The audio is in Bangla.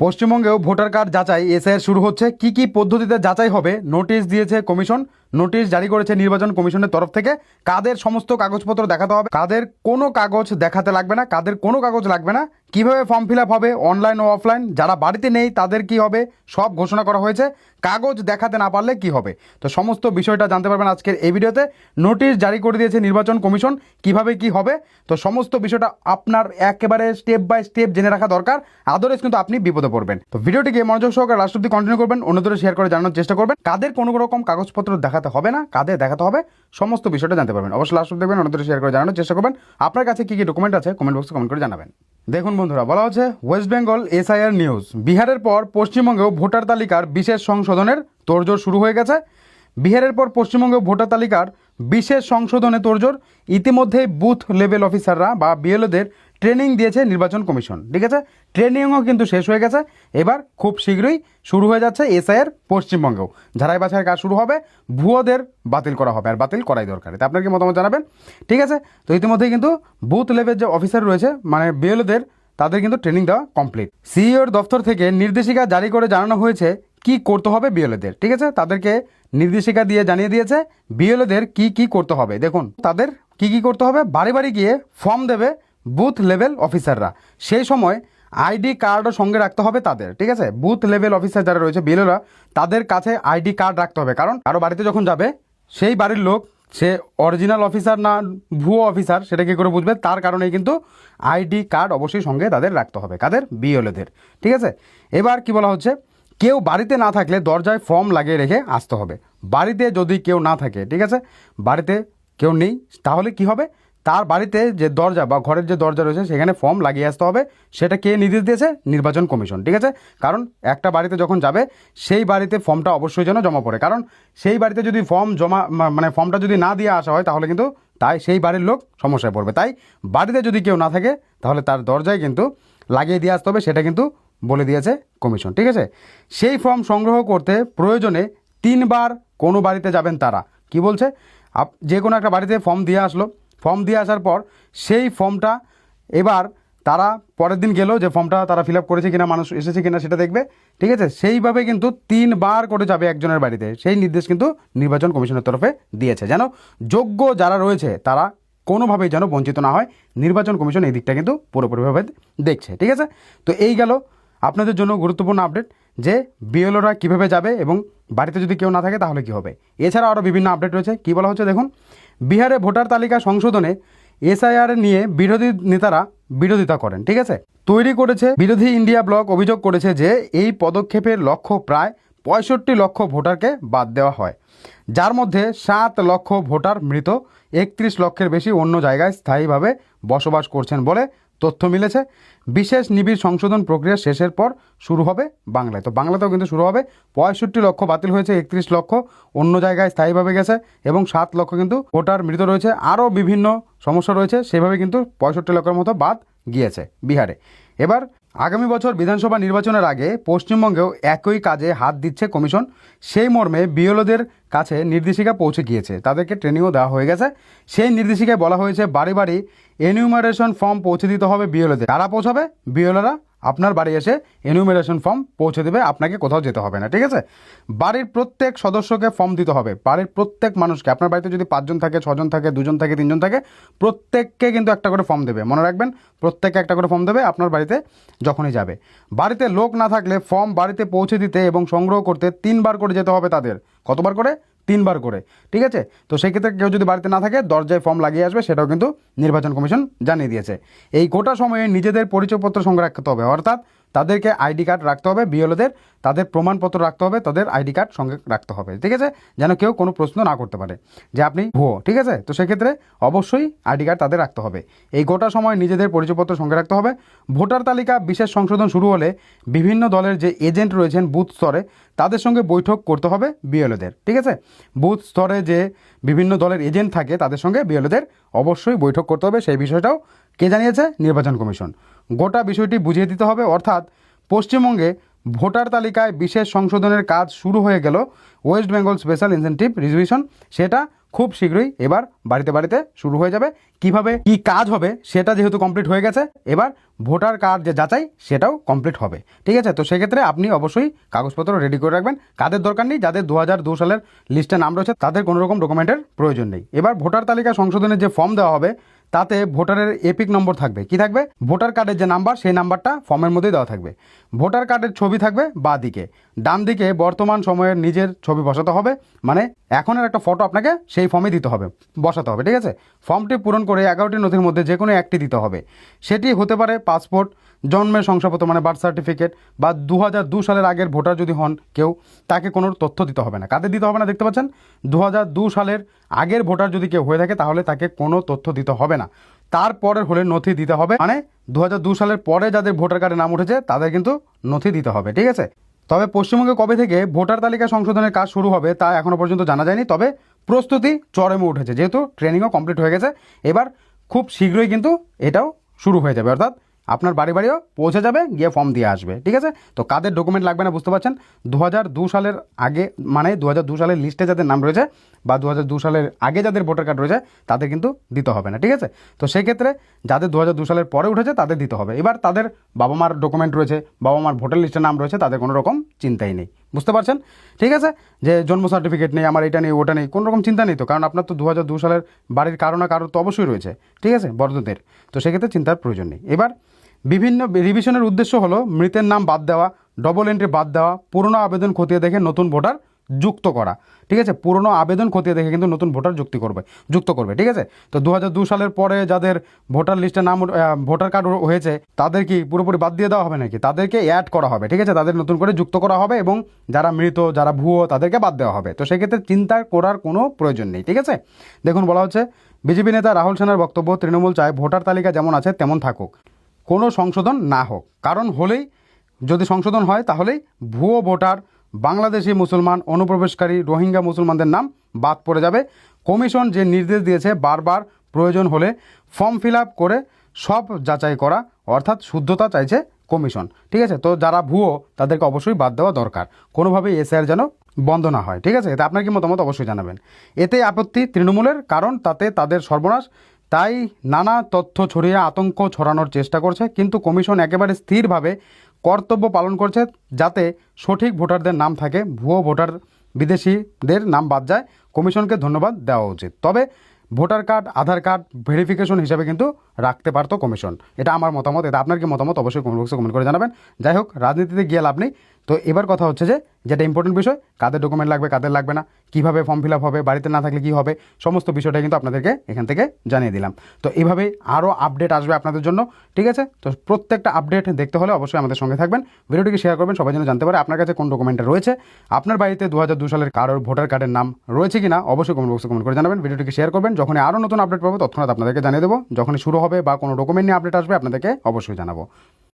পশ্চিমবঙ্গেও ভোটার কার্ড যাচাই এসআইআর শুরু হচ্ছে। কি কি পদ্ধতিতে যাচাই হবে নোটিশ দিয়েছে কমিশন। নোটিশ জারি করেছে নির্বাচন কমিশনের তরফ থেকে। কাদের সমস্ত কাগজপত্র দেখাতে হবে, কাদের কোনো কাগজ দেখাতে লাগবে না, কাদের কোনো কাগজ লাগবে না, কিভাবে ফর্ম ফিল আপ হবে অনলাইন ও অফলাইন, যারা বাড়িতে নেই তাদের কি হবে সব ঘোষণা করা হয়েছে। কাগজ দেখাতে না পারলে কি হবে, তো সমস্ত বিষয়টা জানতে পারবেন আজকের এই ভিডিওতে। নোটিশ জারি করে দিয়েছে নির্বাচন কমিশন, কিভাবে কি হবে, তো সমস্ত বিষয়টা আপনার একেবারে স্টেপ বাই স্টেপ জেনে রাখা দরকার। আদারওয়াইজ কিন্তু আপনি বিপদে পড়বেন। তো ভিডিওটিকে মনোযোগ সহকারে লাস্ট অব্দি কন্টিনিউ করবেন, অন্যদের শেয়ার করে জানানোর চেষ্টা করবেন। কাদের কোনো রকম কাগজপত্র দেখাতে হবে না, কাদের দেখাতে হবে, সমস্ত বিষয়টা জানতে পারবেন। অবশ্যই লাস্ট অব্দি দেখবেন, অন্যদের শেয়ার করে জানানোর চেষ্টা করবেন। আপনার কাছে কি কি ডকুমেন্ট আছে কমেন্ট বক্সে কমেন্ট করে জানাবেন। দেখুন বন্ধুরা, বলা হচ্ছে ওয়েস্ট বেঙ্গল এসআইআর নিউজ, বিহারের পর পশ্চিমবঙ্গেও ভোটার তালিকার বিশেষ সংশোধনের তোড়জোড় শুরু হয়ে গেছে। বিহারের পর পশ্চিমবঙ্গে ভোটার তালিকার বিশেষ সংশোধনে তোড়জোড়। ইতিমধ্যে বুথ লেভেল অফিসাররা বা বিএলওদের ট্রেনিং দিয়েছে নির্বাচন কমিশন, ঠিক আছে। ট্রেনিংও কিন্তু শেষ হয়ে গেছে, এবার খুব শীঘ্রই শুরু হয়ে যাচ্ছে এসআইআর পশ্চিমবঙ্গেও। ঝাড়াই বাছাইয়ের কাজ শুরু হবে, ভুয়োদের বাতিল করা হবে, আর বাতিল করাই দরকার। তা আপনার কি মতামত জানাবেন, ঠিক আছে। তো ইতিমধ্যেই কিন্তু বুথ লেভেল যে অফিসার রয়েছে মানে বিএলওদের, তাদের কিন্তু ট্রেনিং দেওয়া কমপ্লিট। সিইওর দফতর থেকে নির্দেশিকা জারি করে জানানো হয়েছে কি করতে হবে বিএলওদের, ঠিক আছে। তাদেরকে নির্দেশিকা দিয়ে জানিয়ে দিয়েছে বিএলওদের কি কি করতে হবে। দেখুন তাদের কি কি করতে হবে, বাড়ি বাড়ি গিয়ে ফর্ম দেবে বুথ লেভেল অফিসাররা। সেই সময় আইডি কার্ডও সঙ্গে রাখতে হবে তাদের, ঠিক আছে। বুথ লেভেল অফিসার যারা রয়েছে বিএলওরা, তাদের কাছে আইডি কার্ড রাখতে হবে, কারণ কারো বাড়িতে যখন যাবে সেই বাড়ির লোক সে অরিজিনাল অফিসার না ভুয়ো অফিসার সেটা কী করে বুঝবে, তার কারণেই কিন্তু আইডি কার্ড অবশ্যই সঙ্গে তাদের রাখতে হবে, কাদের বিএলওদের, ঠিক আছে। এবার কি বলা হচ্ছে, কেউ বাড়িতে না থাকলে দরজায় ফর্ম লাগিয়ে রেখে আসতে হবে। বাড়িতে যদি কেউ না থাকে, ঠিক আছে, বাড়িতে কেউ নেই, তাহলে কি হবে, তার বাড়িতে যে দরজা বা ঘরের যে দরজা রয়েছে সেখানে ফর্ম লাগিয়ে আসতে হবে। সেটা কে নির্দেশ দিয়েছে, নির্বাচন কমিশন, ঠিক আছে। কারণ একটা বাড়িতে যখন যাবে সেই বাড়িতে ফর্মটা অবশ্যই যেন জমা পড়ে, কারণ সেই বাড়িতে যদি ফর্ম জমা মানে ফর্মটা যদি না দিয়ে আসা হয় তাহলে কিন্তু তাই সেই বাড়ির লোক সমস্যায় পড়বে। তাই বাড়িতে যদি কেউ না থাকে তাহলে তার দরজায় কিন্তু লাগিয়ে দিয়ে আসতে হবে, সেটা কিন্তু বলে দিয়েছে কমিশন, ঠিক আছে। সেই ফর্ম সংগ্রহ করতে প্রয়োজনে 3 বার কোনো বাড়িতে যাবেন তারা। কি বলছে, যে কোনো একটা বাড়িতে ফর্ম দিয়ে আসলো, ফর্ম দিয়ে আসার পর সেই ফর্মটা এবার তারা পরের দিন গেল যে ফর্মটা তারা ফিল আপ করেছে কিনা, মানুষ এসেছে কিনা সেটা দেখবে, ঠিক আছে। সেইভাবে কিন্তু 3 বার করে যাবে একজনের বাড়িতে। সেই নির্দেশ কিন্তু নির্বাচন কমিশনের তরফে দিয়েছে, যেন যোগ্য যারা রয়েছে তারা কোনোভাবেই যেন বঞ্চিত না হয়। নির্বাচন কমিশন এই দিকটা কিন্তু পুরোপুরিভাবে দেখছে, ঠিক আছে। তো এই গেল আপনাদের জন্য গুরুত্বপূর্ণ আপডেট যে বিএলওরা কীভাবে যাবে এবং বাড়িতে যদি কেউ না থাকে তাহলে কী হবে। এছাড়া আরও বিভিন্ন আপডেট রয়েছে। কী বলা হচ্ছে দেখুন, বিহারে ভোটার তালিকা সংশোধনে এসআইআর নিয়ে বিরোধী নেতারা বিরোধিতা করেন, ঠিক আছে। তৈরি করেছে বিরোধী ইন্ডিয়া ব্লক, অভিযোগ করেছে যে এই পদক্ষেপের লক্ষ্য প্রায় 65 লক্ষ ভোটারকে বাদ দেওয়া হয়, যার মধ্যে 7 লক্ষ ভোটার মৃত, 31 লক্ষের বেশি অন্য জায়গায় স্থায়ীভাবে বসবাস করছেন বলে তথ্য মিলেছে। বিশেষ নিবিড় সংশোধন প্রক্রিয়া শেষের পর শুরু হবে বাংলায়। তো বাংলাতেও কিন্তু শুরু হবে। 65 লক্ষ বাতিল হয়েছে, 31 লক্ষ অন্য জায়গায় স্থায়ীভাবে গেছে এবং 7 লক্ষ কিন্তু ভোটার মৃত রয়েছে। আরও বিভিন্ন সমস্যা রয়েছে, সেভাবে কিন্তু 65 লক্ষের মতো বাদ গিয়েছে বিহারে। এবার আগামী বছর বিধানসভা নির্বাচনের আগে পশ্চিমবঙ্গেও একই কাজে হাত দিচ্ছে কমিশন। সেই মর্মে বিএলওদের কাছে নির্দেশিকা পৌঁছে গিয়েছে, তাদেরকে ট্রেনিংও দেওয়া হয়ে গেছে। সেই নির্দেশিকায় বলা হয়েছে বাড়ি বাড়ি এনিউমারেশন ফর্ম পৌঁছে দিতে হবে বিএলওদের। কারা পৌঁছাবে, বিএলওরা আপনার বাড়ি এসে এনিউমারেশন ফর্ম পৌঁছে দেবে, আপনাকে কোথাও যেতে হবে না, ঠিক আছে। বাড়ির প্রত্যেক সদস্যকে ফর্ম দিতে হবে, বাড়ির প্রত্যেক মানুষকে। আপনার বাড়িতে যদি 5 জন থাকে, 6 জন থাকে, 2 জন থাকে, 3 জন থাকে, প্রত্যেককে কিন্তু একটা করে ফর্ম দেবে, মনে রাখবেন, প্রত্যেককে একটা করে ফর্ম দেবে আপনার বাড়িতে যখনই যাবে। বাড়িতে লোক না থাকলে ফর্ম বাড়িতে পৌঁছে দিতে এবং সংগ্রহ করতে 3 বার করে যেতে হবে তাদের। কতবার করে, 3 বার করে, ঠিক আছে। তো সেক্ষেত্রে কেউ যদি বাড়িতে না থাকে দরজায় ফর্ম লাগিয়ে আসবে, সেটাও কিন্তু নির্বাচন কমিশন জানিয়ে দিয়েছে। এই গোটা সময়ে নিজেদের পরিচয়পত্র সঙ্গে রাখতে হবে, অর্থাৎ তাদেরকে আইডি কার্ড রাখতে হবে বিএলওদের, তাদের প্রমাণপত্র রাখতে হবে, তাদের আইডি কার্ড সঙ্গে রাখতে হবে, ঠিক আছে, যেন কেউ কোনো প্রশ্ন না করতে পারে যে আপনি ভুয়ো, ঠিক আছে। তো সেক্ষেত্রে অবশ্যই আইডি কার্ড তাদের রাখতে হবে। এই গোটা সময় নিজেদের পরিচয়পত্র সঙ্গে রাখতে হবে। ভোটার তালিকা বিশেষ সংশোধন শুরু হলে বিভিন্ন দলের যে এজেন্ট রয়েছেন বুথ স্তরে তাদের সঙ্গে বৈঠক করতে হবে বিএলওদের, ঠিক আছে। বুথ স্তরে যে বিভিন্ন দলের এজেন্ট থাকে তাদের সঙ্গে বিএলওদের অবশ্যই বৈঠক করতে হবে। সেই বিষয়টাও কে জানিয়েছে, নির্বাচন কমিশন। গোটা বিষয়টি বুঝিয়ে দিতে হবে, অর্থাৎ পশ্চিমবঙ্গে ভোটার তালিকায় বিশেষ সংশোধনের কাজ শুরু হয়ে গেল। ওয়েস্ট বেঙ্গল স্পেশাল ইনসেনটিভ রিজুভিশন সেটা খুব শীঘ্রই এবার বাড়িতে বাড়িতে শুরু হয়ে যাবে। কিভাবে কি কাজ হবে সেটা যেহেতু কমপ্লিট হয়ে গেছে, এবার ভোটার কার্ড যে যাচাই সেটাও কমপ্লিট হবে। ঠিক আছে, তো সেক্ষেত্রে আপনি অবশ্যই কাগজপত্র রেডি করে রাখবেন। কাদের দরকার নেই, যাদের 2002 সালের লিস্টে নাম রয়েছে তাদের কোনো রকম ডকুমেন্টের প্রয়োজন নেই। এবার ভোটার তালিকা সংশোধনের যে ফর্ম দেওয়া হবে তাতে ভোটারের এপিক নম্বর থাকবে। কি থাকবে? ভোটার কার্ডের যে নাম্বার সেই নাম্বারটা ফর্মের মধ্যেই দেওয়া থাকবে। ভোটার কার্ডের ছবি থাকবে বাঁ দিকে, ডান দিকে বর্তমান সময়ের নিজের ছবি বসাতে হবে, মানে এখনের একটা ফটো আপনাকে সেই ফর্মে দিতে হবে, বসাতে হবে। ঠিক আছে, ফর্মটি পূরণ করে 11টি নথির মধ্যে যে কোনো একটি দিতে হবে। সেটি হতে পারে পাসপোর্ট, জন্মের শংসাপত্র মানে বার্থ সার্টিফিকেট, বা 2002 সালের আগের ভোটার যদি হন কেউ, তাকে কোনো তথ্য দিতে হবে না। কাদের দিতে হবে না দেখতে পাচ্ছেন? 2002 সালের আগের ভোটার যদি কেউ হয়ে থাকে তাহলে তাকে কোনো তথ্য দিতে হবে না। তারপরের হলে নথি দিতে হবে, মানে 2002 সালের পরে যাদের ভোটার কার্ডে নাম উঠেছে তাদের কিন্তু নথি দিতে হবে। ঠিক আছে, তবে পশ্চিমবঙ্গে কবে থেকে ভোটার তালিকা সংশোধনের কাজ শুরু হবে তা এখনো পর্যন্ত জানা যায়নি। তবে প্রস্তুতি চরমে উঠেছে, যেহেতু ট্রেনিংও কমপ্লিট হয়ে গেছে। এবার খুব শীঘ্রই কিন্তু এটাও শুরু হয়ে যাবে, অর্থাৎ আপনার বাড়ি বাড়িও পৌঁছে যাবে, গিয়ে ফর্ম দিয়ে আসবে। ঠিক আছে, তো কাদের ডকুমেন্ট লাগবে না বুঝতে পারছেন। 2002 সালের আগে, মানে 2002 সালের লিস্টে যাদের নাম রয়েছে বা 2002 সালের আগে যাদের ভোটার কার্ড রয়েছে তাদের কিন্তু দিতে হবে না। ঠিক আছে, তো সেক্ষেত্রে যাদের 2002 সালের পরে উঠেছে তাদের দিতে হবে। এবার তাদের বাবা মার ডকুমেন্ট রয়েছে, বাবা মার ভোটার লিস্টে নাম রয়েছে, তাদের কোনো রকম চিন্তাই নেই, বুঝতে পারছেন। ঠিক আছে, যে জন্ম সার্টিফিকেট নেই, আমার এটা নেই ওটা নেই, কোনো রকম চিন্তা নেই তো, কারণ আপনার তো 2002 সালের বাড়ির কারো না কারো তো অবশ্যই রয়েছে। ঠিক আছে, বড়দের, তো সেক্ষেত্রে চিন্তার প্রয়োজন নেই। এবার বিভিন্ন রিভিশনের উদ্দেশ্য হলো মৃতের নাম বাদ দেওয়া, ডবল এন্ট্রি বাদ দেওয়া, পুরনো আবেদন খতিয়ে দেখে নতুন ভোটার যুক্ত করা। ঠিক আছে, পুরনো আবেদন খতিয়ে দেখে কিন্তু নতুন ভোটার যুক্ত করবে। ঠিক আছে, তো 2002 সালের পরে যাদের ভোটার লিস্টে নাম ভোটার কার্ড হয়েছে তাদের কি পুরোপুরি বাদ দিয়ে দেওয়া হবে নাকি? তাদেরকে অ্যাড করা হবে। ঠিক আছে, তাদের নতুন করে যুক্ত করা হবে, এবং যারা মৃত, যারা ভুয়ো, তাদেরকে বাদ দেওয়া হবে। তো সেক্ষেত্রে চিন্তা করার কোনো প্রয়োজন নেই। ঠিক আছে, দেখুন বলা হচ্ছে বিজেপি নেতা রাহুল সেনার বক্তব্য, তৃণমূল চায় ভোটার তালিকা যেমন আছে তেমন থাকুক, কোনো সংশোধন না হোক। কারণ হলেই, যদি সংশোধন হয় তাহলেই ভুয়ো ভোটার, বাংলাদেশি মুসলমান, অনুপ্রবেশকারী, রোহিঙ্গা মুসলমানদের নাম বাদ পড়ে যাবে। কমিশন যে নির্দেশ দিয়েছে বারবার প্রয়োজন হলে ফর্ম ফিল আপ করে সব যাচাই করা, অর্থাৎ শুদ্ধতা চাইছে কমিশন। ঠিক আছে, তো যারা ভুয়ো তাদেরকে অবশ্যই বাদ দেওয়া দরকার, কোনোভাবেই এসআইআর যেন বন্ধ না হয়। ঠিক আছে, এতে আপনার কি মতামত অবশ্যই জানাবেন। এতে আপত্তি তৃণমূলের, কারণ তাতে তাদের সর্বনাশ। তাই নানা তথ্য ছড়িয়ে আতঙ্ক ছড়ানোর চেষ্টা করছে, কিন্তু কমিশন একেবারে স্থিরভাবে কর্তব্য পালন করছে যাতে সঠিক ভোটারদের নাম থাকে, ভুয়ো ভোটার, বিদেশিদের নাম বাদ যায়। কমিশনকে ধন্যবাদ দেওয়া উচিত। তবে ভোটার কার্ড, আধার কার্ড ভেরিফিকেশন হিসাবে কিন্তু রাখতে পারতো কমিশন। এটা আমার মতামত। এটা আপনার কি মতামত অবশ্যই কমেন্ট বক্সে কমেন্ট করে জানাবেন। যাই হোক, রাজনীতিতে গিয়ে লাভ নেই। তো এবার কথা হচ্ছে যে যেটা ইম্পর্টেন্ট বিষয়, কাদের ডকুমেন্ট লাগবে, কাদের লাগবে না, কীভাবে ফর্ম ফিল আপ হবে, বাড়িতে না থাকলে কী হবে, সমস্ত বিষয়টা কিন্তু আপনাদেরকে এখান থেকে জানিয়ে দিলাম। তো এইভাবেই আরও আপডেট আসবে আপনাদের জন্য। ঠিক আছে, তো প্রত্যেকটা আপডেট দেখতে হলে অবশ্যই আমাদের সঙ্গে থাকবেন, ভিডিওটিকে শেয়ার করবেন, সবাই যেন জানতে পারে আপনার কাছে কোন ডকুমেন্টটা রয়েছে, আপনার বাড়িতে 2002 সালের কারোর ভোটার কার্ডের নাম রয়েছে কিনা অবশ্যই কমেন্ট বক্সে কমেন্ট করে জানাবেন। ভিডিওটিকে শেয়ার করবেন, যখন আরও নতুন আপডেট পাবো তৎক্ষণাৎ আপনাদেরকে জানিয়ে দেবো। যখনই শুরু হবে বা কোনো ডকুমেন্ট নিয়ে আপডেট আসবে আপনাদেরকে অবশ্যই জানাবো।